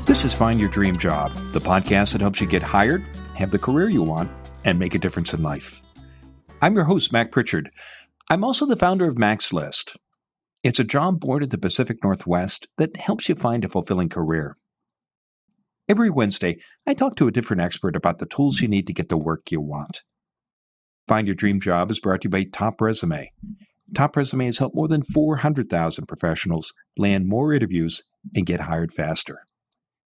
This is Find Your Dream Job, the podcast that helps you get hired, have the career you want, and make a difference in life. I'm your host, Mac Pritchard. I'm also the founder of Mac's List. It's a job board in the Pacific Northwest that helps you find a fulfilling career. Every Wednesday, I talk to a different expert about the tools you need to get the work you want. Find Your Dream Job is brought to you by Top Resume. Top Resume has helped more than 400,000 professionals land more interviews and get hired faster.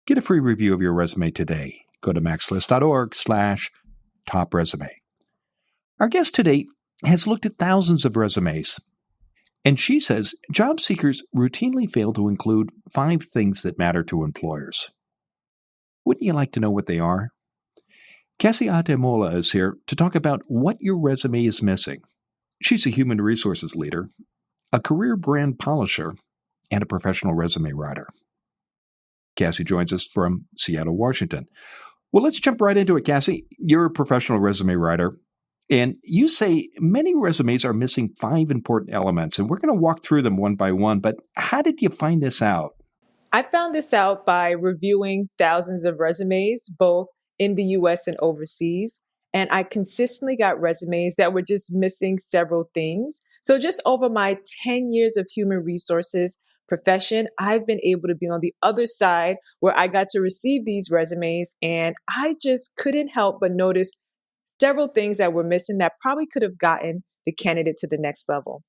Get a free review of your resume today. Go to maxlist.org/topresume. Our guest today has looked at thousands of resumes, and she says job seekers routinely fail to include 5 things that matter to employers. Wouldn't you like to know what they are? Cassie Ademola is here to talk about what your resume is missing. She's a human resources leader, a career brand polisher, and a professional resume writer. Cassie joins us from Seattle, Washington. Well, let's jump right into it, Cassie. You're a professional resume writer, and you say many resumes are missing 5 important elements, and we're going to walk through them one by one, but how did you find this out? I found this out by reviewing thousands of resumes, both in the US and overseas, and I consistently got resumes that were just missing several things. So just over my 10 years of human resources profession, I've been able to be on the other side where I got to receive these resumes, and I just couldn't help but notice several things that were missing that probably could have gotten the candidate to the next level.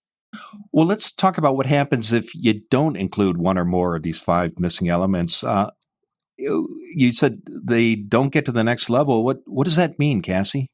Well, let's talk about what happens if you don't include one or more of these 5 missing elements. You said they don't get to the next level. What does that mean, Cassie?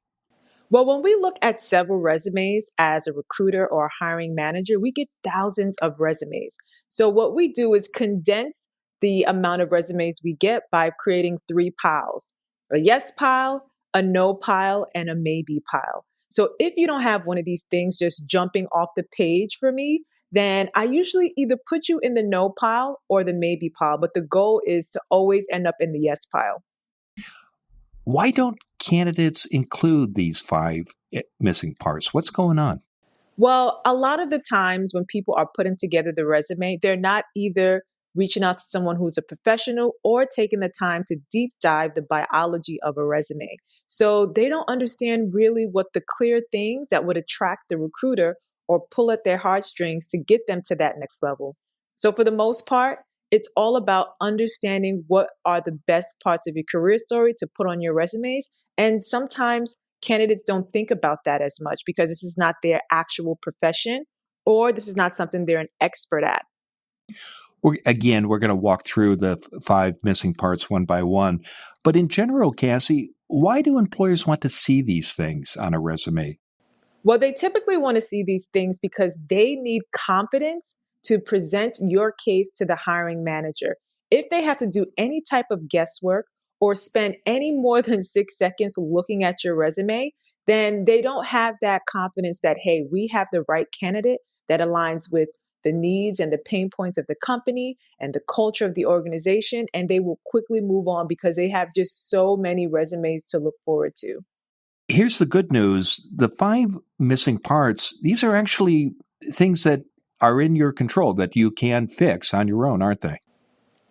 Well, when we look at several resumes as a recruiter or a hiring manager, we get thousands of resumes. So what we do is condense the amount of resumes we get by creating 3 piles: a yes pile, a no pile, and a maybe pile. So if you don't have one of these things just jumping off the page for me, then I usually either put you in the no pile or the maybe pile. But the goal is to always end up in the yes pile. Why don't candidates include these 5 missing parts? What's going on? Well, a lot of the times when people are putting together the resume, they're not either reaching out to someone who's a professional or taking the time to deep dive the biology of a resume. So they don't understand really what the clear things that would attract the recruiter or pull at their heartstrings to get them to that next level. So for the most part, it's all about understanding what are the best parts of your career story to put on your resumes. And sometimes candidates don't think about that as much because this is not their actual profession or this is not something they're an expert at. We're going to walk through the 5 missing parts one by one. But in general, Cassie, why do employers want to see these things on a resume? Well, they typically want to see these things because they need confidence to present your case to the hiring manager. If they have to do any type of guesswork or spend any more than 6 seconds looking at your resume, then they don't have that confidence that, hey, we have the right candidate that aligns with the needs and the pain points of the company and the culture of the organization, and they will quickly move on because they have just so many resumes to look forward to. Here's the good news. The 5 missing parts, these are actually things that are in your control that you can fix on your own, aren't they?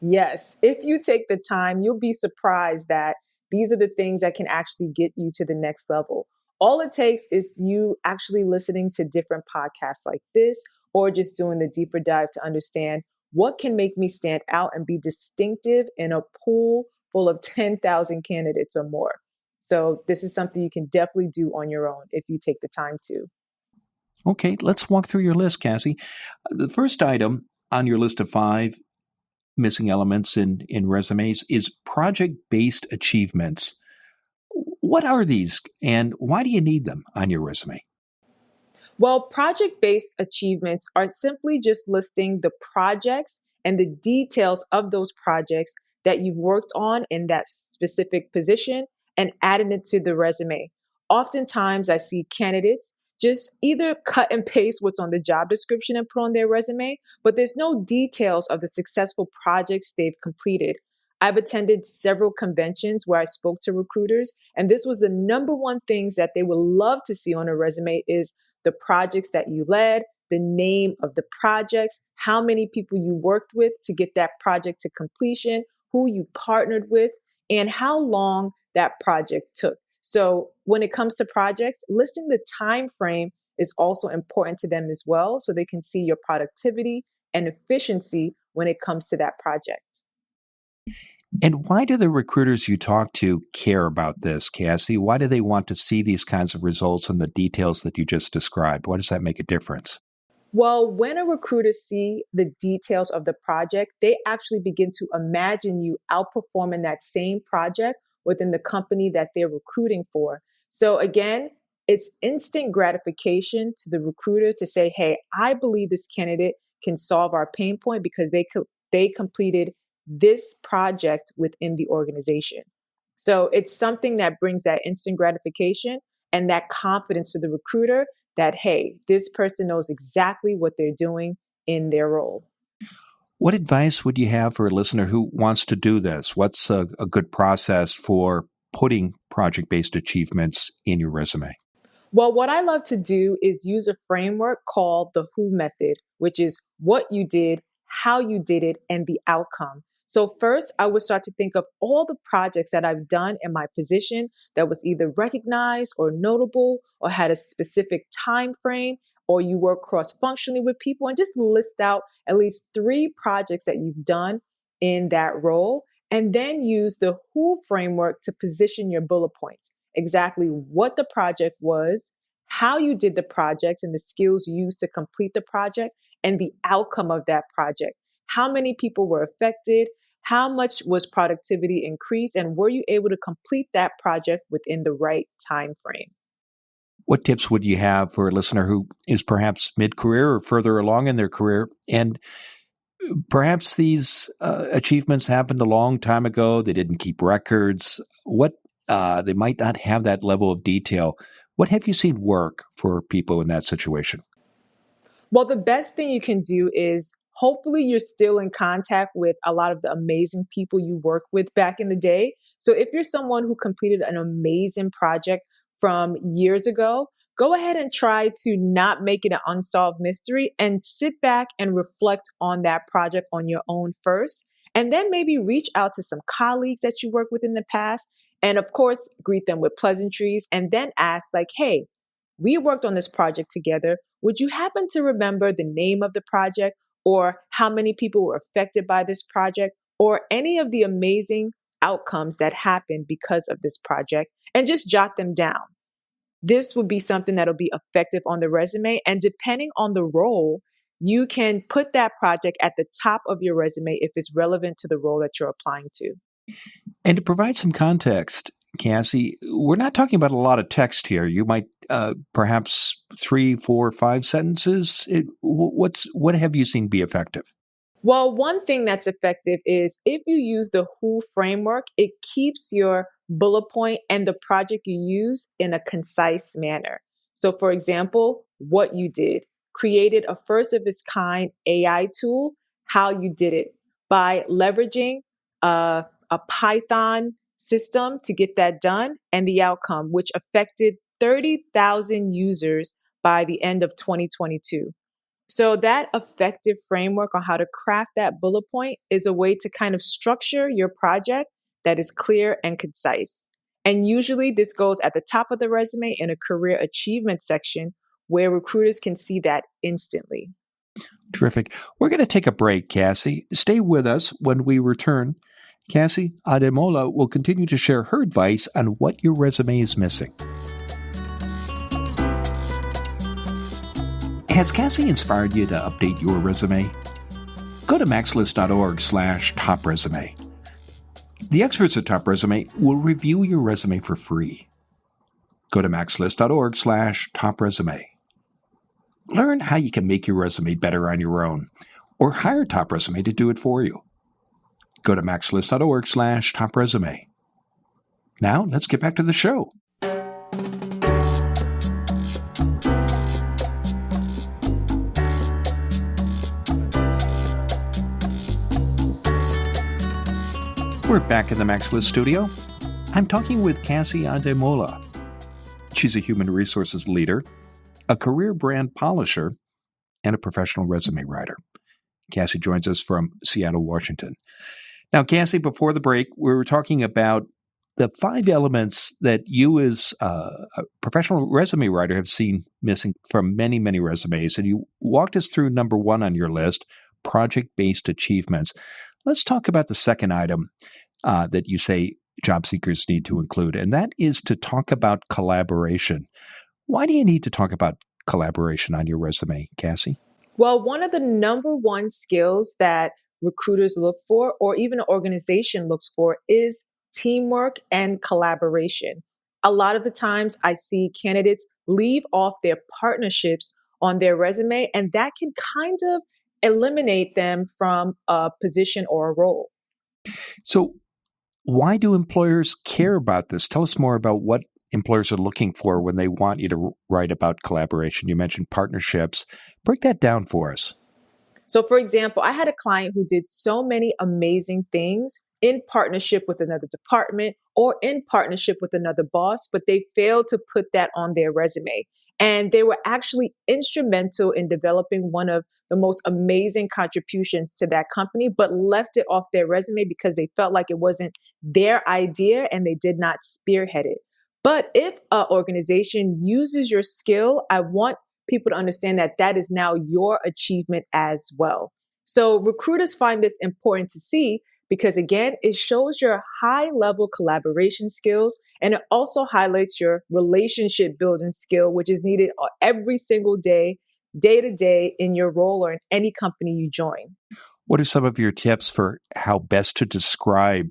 Yes. If you take the time, you'll be surprised that these are the things that can actually get you to the next level. All it takes is you actually listening to different podcasts like this, or just doing the deeper dive to understand what can make me stand out and be distinctive in a pool full of 10,000 candidates or more. So this is something you can definitely do on your own if you take the time to. Okay, let's walk through your list, Cassie. The first item on your list of 5 missing elements in resumes is project-based achievements. What are these and why do you need them on your resume? Well, project-based achievements are simply just listing the projects and the details of those projects that you've worked on in that specific position and adding it to the resume. Oftentimes, I see candidates just either cut and paste what's on the job description and put on their resume, but there's no details of the successful projects they've completed. I've attended several conventions where I spoke to recruiters, and this was the number one things that they would love to see on a resume is the projects that you led, the name of the projects, how many people you worked with to get that project to completion, who you partnered with, and how long that project took. So when it comes to projects, listing the time frame is also important to them as well, so they can see your productivity and efficiency when it comes to that project. And why do the recruiters you talk to care about this, Cassie? Why do they want to see these kinds of results and the details that you just described? Why does that make a difference? Well, when a recruiter see the details of the project, they actually begin to imagine you outperforming that same project within the company that they're recruiting for. So again, it's instant gratification to the recruiter to say, "Hey, I believe this candidate can solve our pain point because they completed this project within the organization." So it's something that brings that instant gratification and that confidence to the recruiter that, hey, this person knows exactly what they're doing in their role. What advice would you have for a listener who wants to do this? What's a good process for putting project-based achievements in your resume? Well, what I love to do is use a framework called the WHO method, which is what you did, how you did it, and the outcome. So first, I would start to think of all the projects that I've done in my position that was either recognized or notable or had a specific time frame, or you work cross-functionally with people, and just list out at least 3 projects that you've done in that role, and then use the WHO framework to position your bullet points exactly what the project was, how you did the project and the skills used to complete the project, and the outcome of that project. How many people were affected? How much was productivity increased? And were you able to complete that project within the right time frame? What tips would you have for a listener who is perhaps mid-career or further along in their career, and perhaps these achievements happened a long time ago? They didn't keep records. They might not have that level of detail. What have you seen work for people in that situation? Well, the best thing you can do is hopefully you're still in contact with a lot of the amazing people you worked with back in the day. So if you're someone who completed an amazing project from years ago, go ahead and try to not make it an unsolved mystery and sit back and reflect on that project on your own first. And then maybe reach out to some colleagues that you worked with in the past. And of course, greet them with pleasantries and then ask, like, hey, we worked on this project together. Would you happen to remember the name of the project or how many people were affected by this project or any of the amazing outcomes that happened because of this project? And just jot them down. This would be something that'll be effective on the resume. And depending on the role, you can put that project at the top of your resume if it's relevant to the role that you're applying to. And to provide some context, Cassie, we're not talking about a lot of text here. You might perhaps 3, 4, 5 sentences. What have you seen be effective? Well, one thing that's effective is if you use the WHO framework, it keeps your bullet point and the project you use in a concise manner. So, for example, what you did, created a first of its kind AI tool, how you did it by leveraging a Python system to get that done, and the outcome, which affected 30,000 users by the end of 2022. So that effective framework on how to craft that bullet point is a way to kind of structure your project that is clear and concise. And usually this goes at the top of the resume in a career achievement section where recruiters can see that instantly. Terrific. We're going to take a break, Cassie. Stay with us. When we return, Cassie Ademola will continue to share her advice on what your resume is missing. Has Cassie inspired you to update your resume? Go to maxlist.org/top resume. The experts at Top Resume will review your resume for free. Go to maxlist.org/top resume. Learn how you can make your resume better on your own, or hire Top Resume to do it for you. Go to maxlist.org/top resume. Now, let's get back to the show. We're back in the Max studio. I'm talking with Cassie Ademola. She's a human resources leader, a career brand polisher, and a professional resume writer. Cassie joins us from Seattle, Washington. Now, Cassie, before the break, we were talking about the 5 elements that you as a professional resume writer have seen missing from many, many resumes. And you walked us through number 1 on your list, project-based achievements. Let's talk about the second item that you say job seekers need to include, and that is to talk about collaboration. Why do you need to talk about collaboration on your resume, Cassie? Well, one of the number one skills that recruiters look for, or even an organization looks for, is teamwork and collaboration. A lot of the times I see candidates leave off their partnerships on their resume, and that can kind of eliminate them from a position or a role. So, why do employers care about this? Tell us more about what employers are looking for when they want you to write about collaboration. You mentioned partnerships. Break that down for us. So, for example, I had a client who did so many amazing things in partnership with another department or in partnership with another boss, but they failed to put that on their resume. And they were actually instrumental in developing one of the most amazing contributions to that company, but left it off their resume because they felt like it wasn't their idea and they did not spearhead it. But if an organization uses your skill, I want people to understand that that is now your achievement as well. So recruiters find this important to see because, again, it shows your high level collaboration skills and it also highlights your relationship building skill, which is needed every single day, day to day in your role or in any company you join. What are some of your tips for how best to describe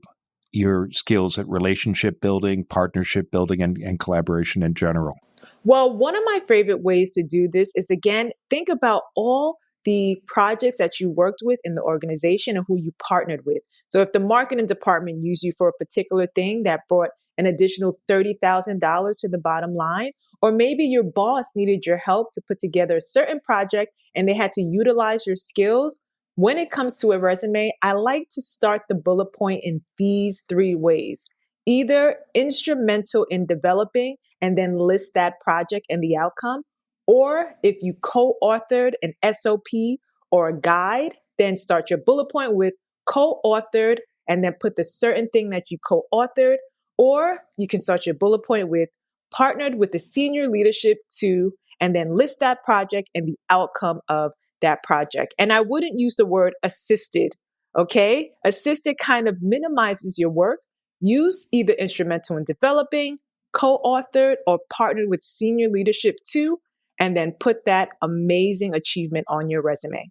your skills at relationship building, partnership building, and collaboration in general? Well, one of my favorite ways to do this is, again, think about all the projects that you worked with in the organization and who you partnered with. So if the marketing department used you for a particular thing that brought an additional $30,000 to the bottom line, or maybe your boss needed your help to put together a certain project and they had to utilize your skills. When it comes to a resume, I like to start the bullet point in these 3 ways. Either instrumental in developing and then list that project and the outcome. Or if you co-authored an SOP or a guide, then start your bullet point with co-authored and then put the certain thing that you co-authored. Or you can start your bullet point with partnered with the senior leadership to, and then list that project and the outcome of that project. And I wouldn't use the word assisted, okay? Assisted kind of minimizes your work. Use either instrumental in developing, co-authored, or partnered with senior leadership too, and then put that amazing achievement on your resume.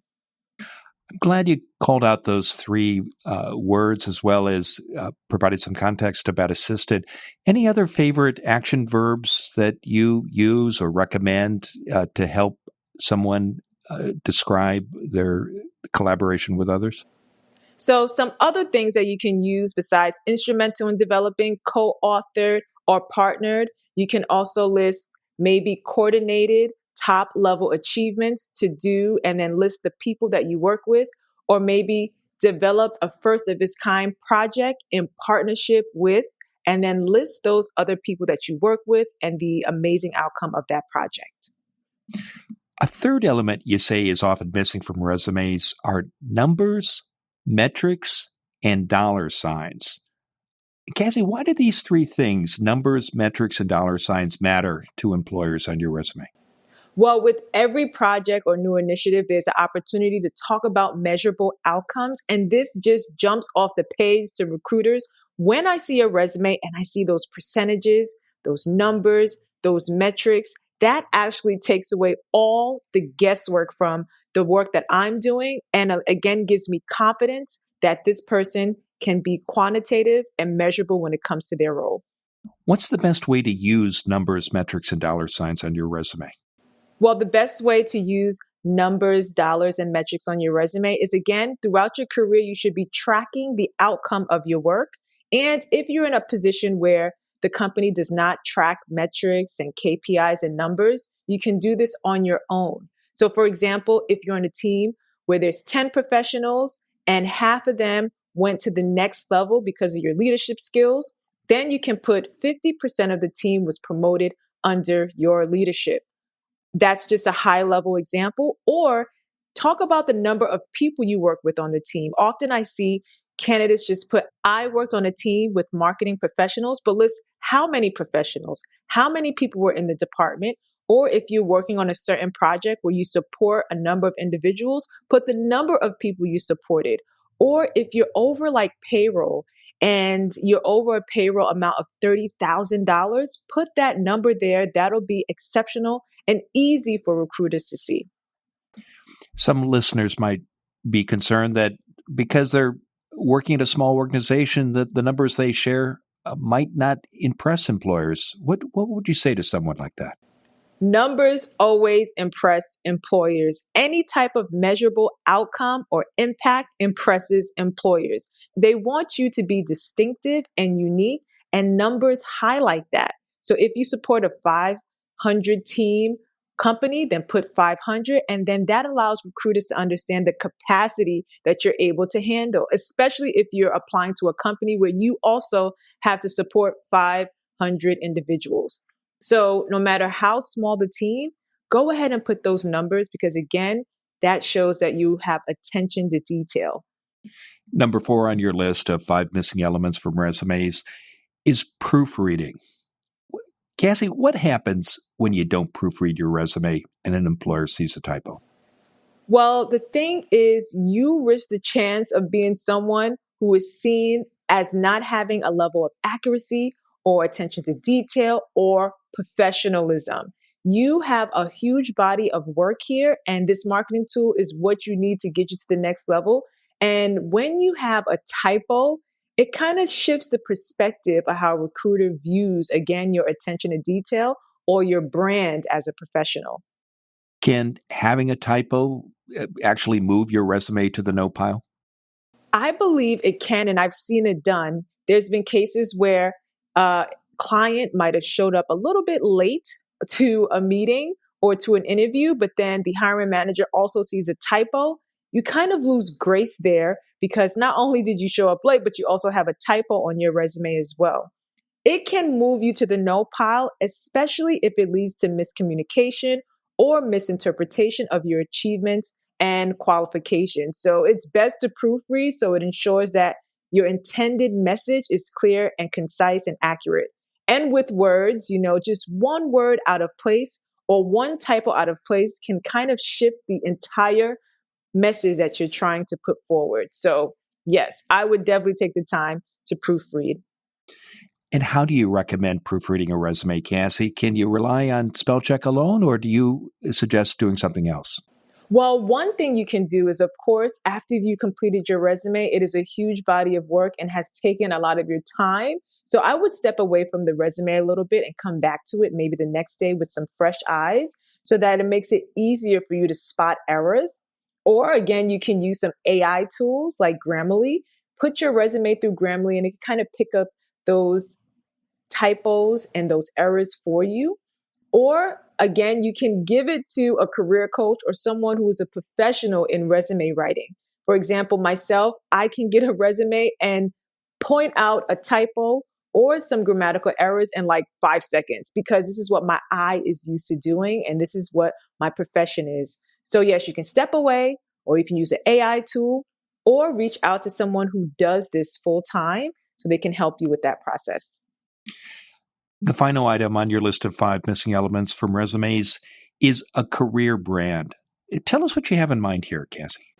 I'm glad you called out those 3 words as well as provided some context about assisted. Any other favorite action verbs that you use or recommend to help someone describe their collaboration with others? So some other things that you can use besides instrumental in developing, co-authored, or partnered, you can also list maybe coordinated top level achievements to do and then list the people that you work with, or maybe developed a first of its kind project in partnership with, and then list those other people that you work with and the amazing outcome of that project. A third element you say is often missing from resumes are numbers, metrics, and dollar signs. Cassie, why do these 3 things, numbers, metrics, and dollar signs, matter to employers on your resume? Well, with every project or new initiative, there's an opportunity to talk about measurable outcomes. And this just jumps off the page to recruiters. When I see a resume and I see those percentages, those numbers, those metrics, that actually takes away all the guesswork from the work that I'm doing. And again, gives me confidence that this person can be quantitative and measurable when it comes to their role. What's the best way to use numbers, metrics, and dollar signs on your resume? Well, the best way to use numbers, dollars, and metrics on your resume is, again, throughout your career, you should be tracking the outcome of your work. And if you're in a position where the company does not track metrics and KPIs and numbers, you can do this on your own. So for example, if you're on a team where there's 10 professionals and half of them went to the next level because of your leadership skills, then you can put 50% of the team was promoted under your leadership. That's just a high level example. Or talk about the number of people you work with on the team. Often I see candidates just put, I worked on a team with marketing professionals, but list how many professionals, how many people were in the department. Or if you're working on a certain project where you support a number of individuals, put the number of people you supported. Or if you're over like payroll and you're over a payroll amount of $30,000, put that number there. That'll be exceptional and easy for recruiters to see. Some listeners might be concerned that because they're working at a small organization, that the numbers they share might not impress employers. What would you say to someone like that? Numbers always impress employers. Any type of measurable outcome or impact impresses employers. They want you to be distinctive and unique, and numbers highlight that. So if you support a 500 team company, then put 500, and then that allows recruiters to understand the capacity that you're able to handle, especially if you're applying to a company where you also have to support 500 individuals. So no matter how small the team, go ahead and put those numbers because, again, that shows that you have attention to detail. Number 4 on your list of 5 missing elements from resumes is proofreading. Cassie, what happens when you don't proofread your resume and an employer sees a typo? Well, the thing is, you risk the chance of being someone who is seen as not having a level of accuracy or attention to detail or professionalism. You have a huge body of work here, and this marketing tool is what you need to get you to the next level. And when you have a typo, it kind of shifts the perspective of how a recruiter views, again, your attention to detail or your brand as a professional. Can having a typo actually move your resume to the no pile? I believe it can, and I've seen it done. There's been cases where a client might have showed up a little bit late to a meeting or to an interview, but then the hiring manager also sees a typo. You kind of lose grace there because not only did you show up late, but you also have a typo on your resume as well. It can move you to the no pile, especially if it leads to miscommunication or misinterpretation of your achievements and qualifications. So it's best to proofread so it ensures that your intended message is clear and concise and accurate. And with words, just one word out of place or one typo out of place can kind of shift the entire message that you're trying to put forward. So yes, I would definitely take the time to proofread. And how do you recommend proofreading a resume, Cassie? Can you rely on spell check alone, or do you suggest doing something else? Well, one thing you can do is, of course, after you completed your resume, it is a huge body of work and has taken a lot of your time. So I would step away from the resume a little bit and come back to it maybe the next day with some fresh eyes so that it makes it easier for you to spot errors. Or again, you can use some AI tools like Grammarly. Put your resume through Grammarly and it can kind of pick up those typos and those errors for you. Or again, you can give it to a career coach or someone who is a professional in resume writing. For example, myself, I can get a resume and point out a typo or some grammatical errors in like 5 seconds because this is what my eye is used to doing and this is what my profession is. So yes, you can step away or you can use an AI tool or reach out to someone who does this full time so they can help you with that process. The final item on your list of 5 missing elements from resumes is a career brand. Tell us what you have in mind here, Cassie.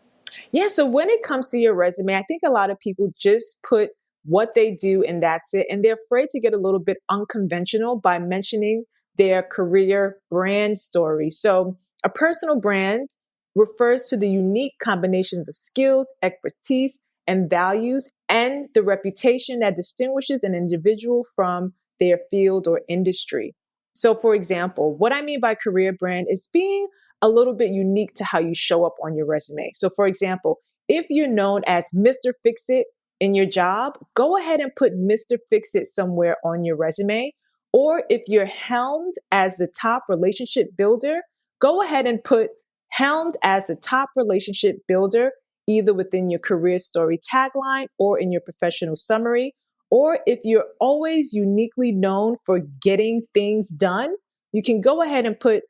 Yeah, so when it comes to your resume, I think a lot of people just put what they do and that's it. And they're afraid to get a little bit unconventional by mentioning their career brand story. So a personal brand refers to the unique combinations of skills, expertise, and values, and the reputation that distinguishes an individual from their field or industry. So, for example, what I mean by career brand is being a little bit unique to how you show up on your resume. So, for example, if you're known as Mr. Fix-It in your job, go ahead and put Mr. Fix-It somewhere on your resume. Or if you're helmed as the top relationship builder, go ahead and put helmed as the top relationship builder either within your career story tagline or in your professional summary. Or if you're always uniquely known for getting things done, you can go ahead and put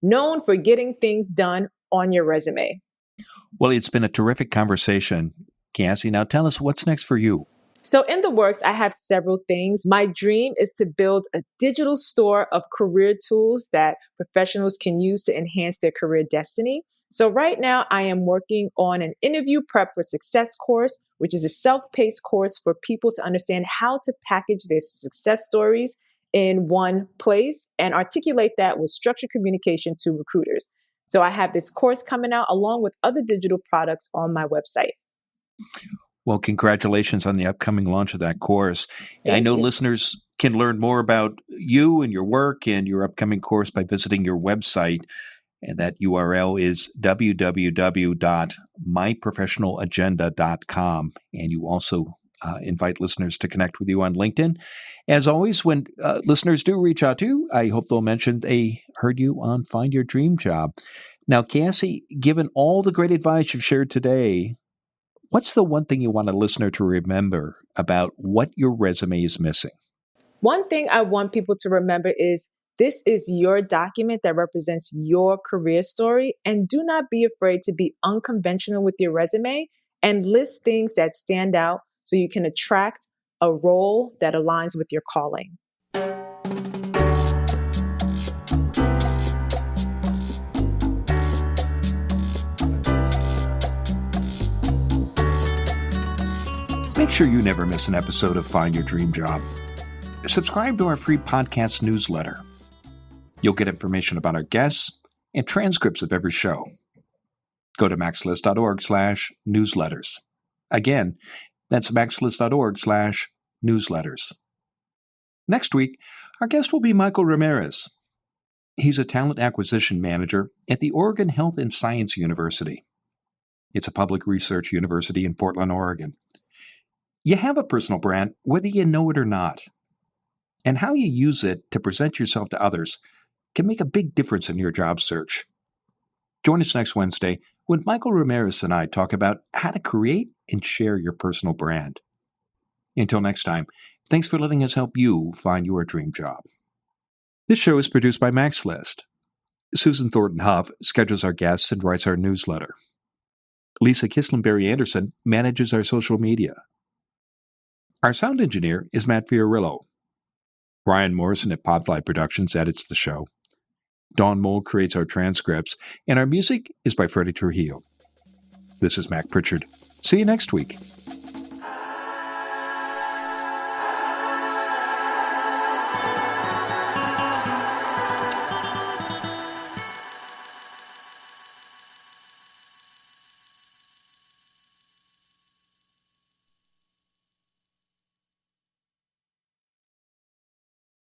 known for getting things done on your resume. Well, it's been a terrific conversation, Cassie. Now tell us what's next for you. So in the works, I have several things. My dream is to build a digital store of career tools that professionals can use to enhance their career destiny. So right now I am working on an interview prep for success course, which is a self-paced course for people to understand how to package their success stories in one place and articulate that with structured communication to recruiters. So I have this course coming out along with other digital products on my website. Well, congratulations on the upcoming launch of that course. I know listeners can learn more about you and your work and your upcoming course by visiting your website. And that URL is www.myprofessionalagenda.com. And you also invite listeners to connect with you on LinkedIn. As always, when listeners do reach out to you, I hope they'll mention they heard you on Find Your Dream Job. Now, Cassie, given all the great advice you've shared today, what's the one thing you want a listener to remember about what your resume is missing? One thing I want people to remember is this is your document that represents your career story, and do not be afraid to be unconventional with your resume and list things that stand out so you can attract a role that aligns with your calling. Make sure you never miss an episode of Find Your Dream Job. Subscribe to our free podcast newsletter. You'll get information about our guests and transcripts of every show. Go to maxlist.org/newsletters. Again, that's maxlist.org/newsletters. Next week, our guest will be Michael Ramirez. He's a talent acquisition manager at the Oregon Health and Science University. It's a public research university in Portland, Oregon. You have a personal brand, whether you know it or not. And how you use it to present yourself to others can make a big difference in your job search. Join us next Wednesday when Michael Ramirez and I talk about how to create and share your personal brand. Until next time, thanks for letting us help you find your dream job. This show is produced by MaxList. Susan Thornton Huff schedules our guests and writes our newsletter. Lisa Kislenberry Anderson manages our social media. Our sound engineer is Matt Fiorillo. Brian Morrison at Podfly Productions edits the show. Dawn Mole creates our transcripts, and our music is by Freddie Trujillo. This is Mac Pritchard. See you next week.